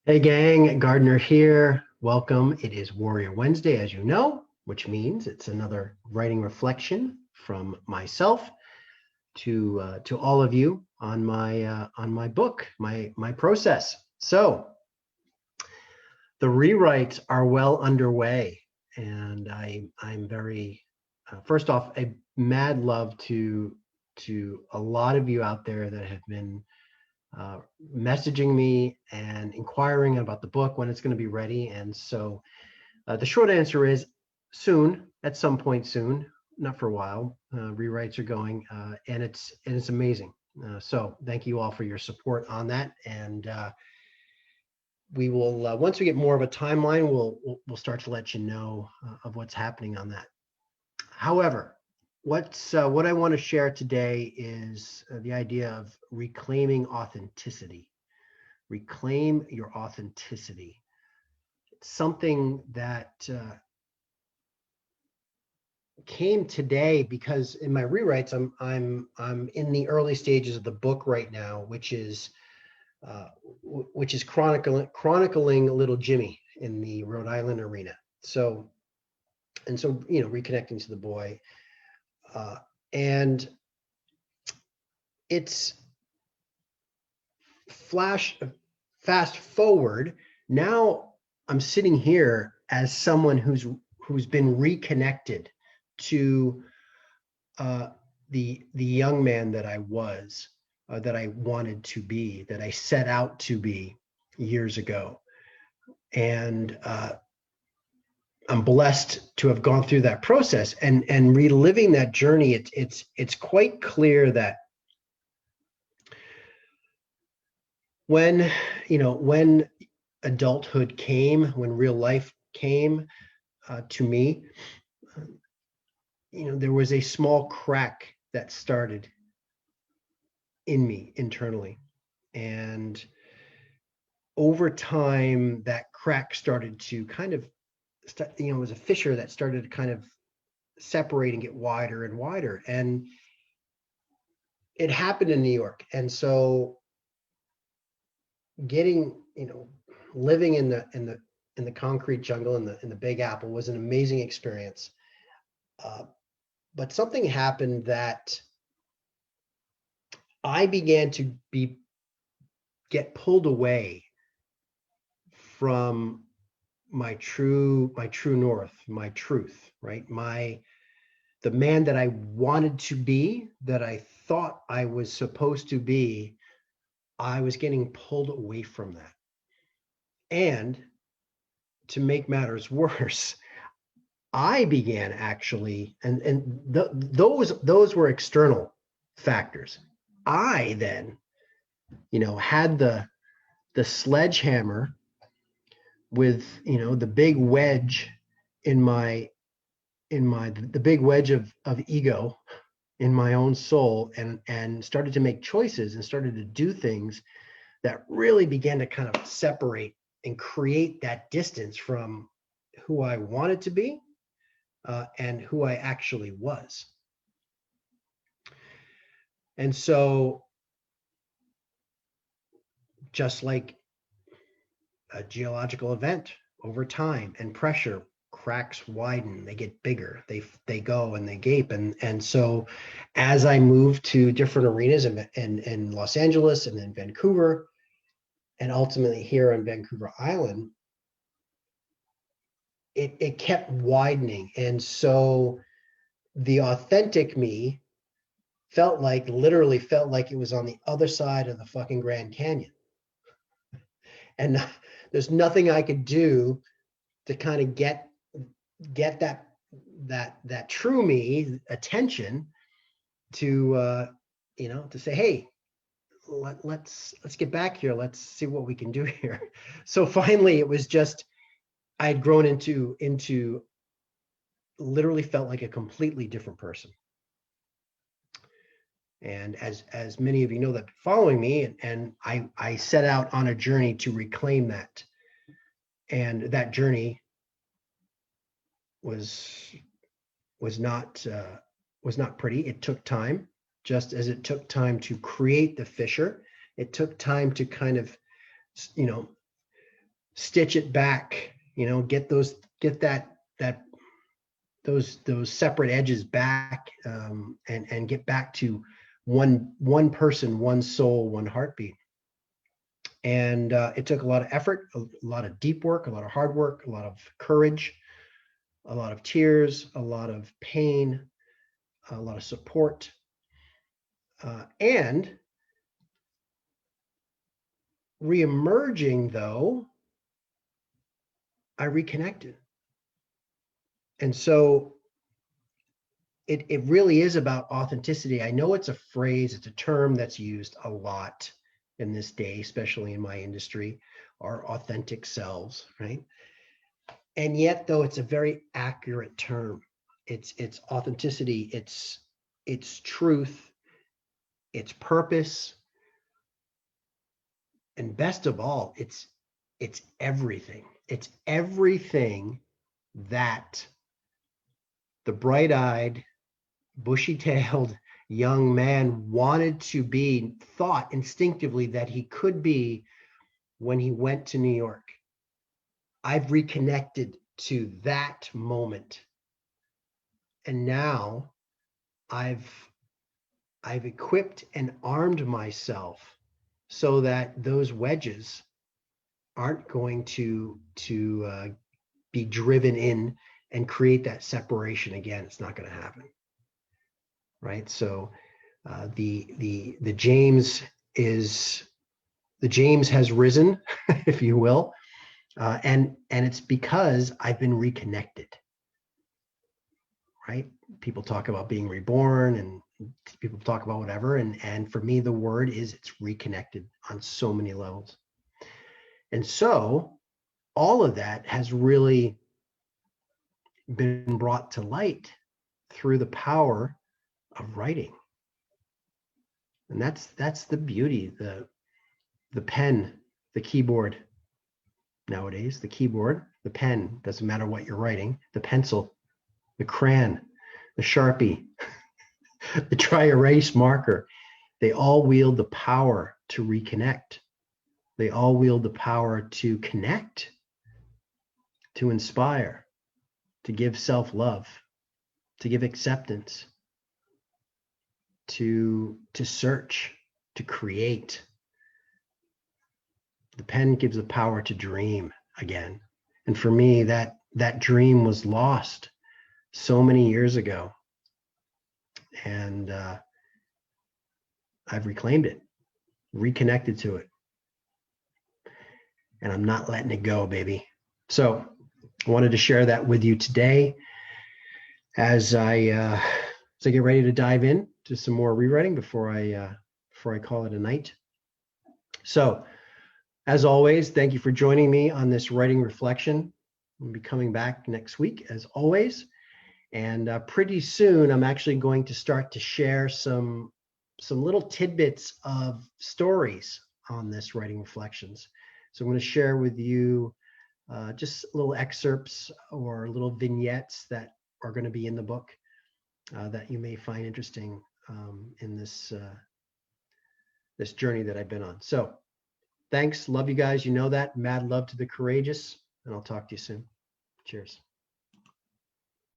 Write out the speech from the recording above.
Hey gang, Gardner here. Welcome. It is Warrior Wednesday, as you know, which means it's another writing reflection from myself to all of you on my book, my process. So the rewrites are well underway, and I'm very first off a mad love to a lot of you out there that have been uh, messaging me and inquiring about the book when it's going to be ready. And so the short answer is soon, at some point soon, not for a while. Rewrites are going, and it's amazing. So thank you all for your support on that. And we will once we get more of a timeline, we'll start to let you know of what's happening on that. However, what I want to share today is the idea of reclaiming authenticity. Reclaim your authenticity. It's something that came today because in my rewrites, I'm in the early stages of the book right now, which is chronicling little Jimmy in the Rhode Island arena. So reconnecting to the boy, and it's fast forward. Now I'm sitting here as someone who's been reconnected to the young man that I was, that I wanted to be, that I set out to be years ago, and I'm blessed to have gone through that process and reliving that journey. It's quite clear that when adulthood came, when real life came to me, there was a small crack that started in me internally. And over time, that crack started to kind of, it was a fissure that started to kind of separate and get wider and wider. And it happened in New York. And so living in the concrete jungle in the Big Apple was an amazing experience. But something happened that I began to get pulled away from my true north, my truth, right? The man that I wanted to be, that I thought I was supposed to be, I was getting pulled away from that. And to make matters worse, I began actually, those were external factors. I then, had the sledgehammer with, the big wedge the big wedge of ego in my own soul, and started to make choices and started to do things that really began to kind of separate and create that distance from who I wanted to be and who I actually was. And so, just like a geological event, over time and pressure, cracks widen, they get bigger, they go and they gape. And so as I moved to different arenas in Los Angeles and in Vancouver, and ultimately here on Vancouver Island, it kept widening. And so the authentic me literally felt like it was on the other side of the fucking Grand Canyon. And there's nothing I could do to kind of get that true me attention to to say, hey, let's get back here, let's see what we can do here. So finally it was just, I had grown into literally felt like a completely different person. And as many of you know that following me, and I set out on a journey to reclaim that. And that journey was not pretty. It took time, just as it took time to create the fissure. It took time to kind of, stitch it back, get those separate edges back, and get back to one person, one soul, one heartbeat. And it took a lot of effort, a lot of deep work, a lot of hard work, a lot of courage, a lot of tears, a lot of pain, a lot of support, and reemerging, though, I reconnected. And so it really is about authenticity. I know it's a phrase, it's a term that's used a lot in this day, especially in my industry, our authentic selves, right? And yet, though, it's a very accurate term. It's authenticity, it's truth, it's purpose, and best of all, it's everything. It's everything that the bright-eyed, bushy-tailed young man wanted to be, thought instinctively that he could be when he went to New York. I've reconnected to that moment. And now I've equipped and armed myself so that those wedges aren't going to be driven in and create that separation again. It's not going to happen, right? So the James has risen, if you will, and it's because I've been reconnected, right? People talk about being reborn, and people talk about whatever, and for me, the word is it's reconnected on so many levels. And so all of that has really been brought to light through the power of writing. And that's the beauty, the pen, the keyboard nowadays, the keyboard, the pen, doesn't matter what you're writing, the pencil, the crayon, the Sharpie, the dry erase marker, they all wield the power to reconnect. They all wield the power to connect, to inspire, to give self-love, to give acceptance, to search, to create. The pen gives the power to dream again. And for me, that dream was lost so many years ago. And I've reclaimed it, reconnected to it. And I'm not letting it go, baby. So I wanted to share that with you today as I get ready to dive in to some more rewriting before I call it a night. So as always, thank you for joining me on this writing reflection. I'll be coming back next week, as always. And pretty soon, I'm actually going to start to share some little tidbits of stories on this writing reflections. So I'm going to share with you just little excerpts or little vignettes that are going to be in the book that you may find interesting in this journey that I've been on. So thanks. Love you guys. You know that. Mad love to the courageous. And I'll talk to you soon. Cheers.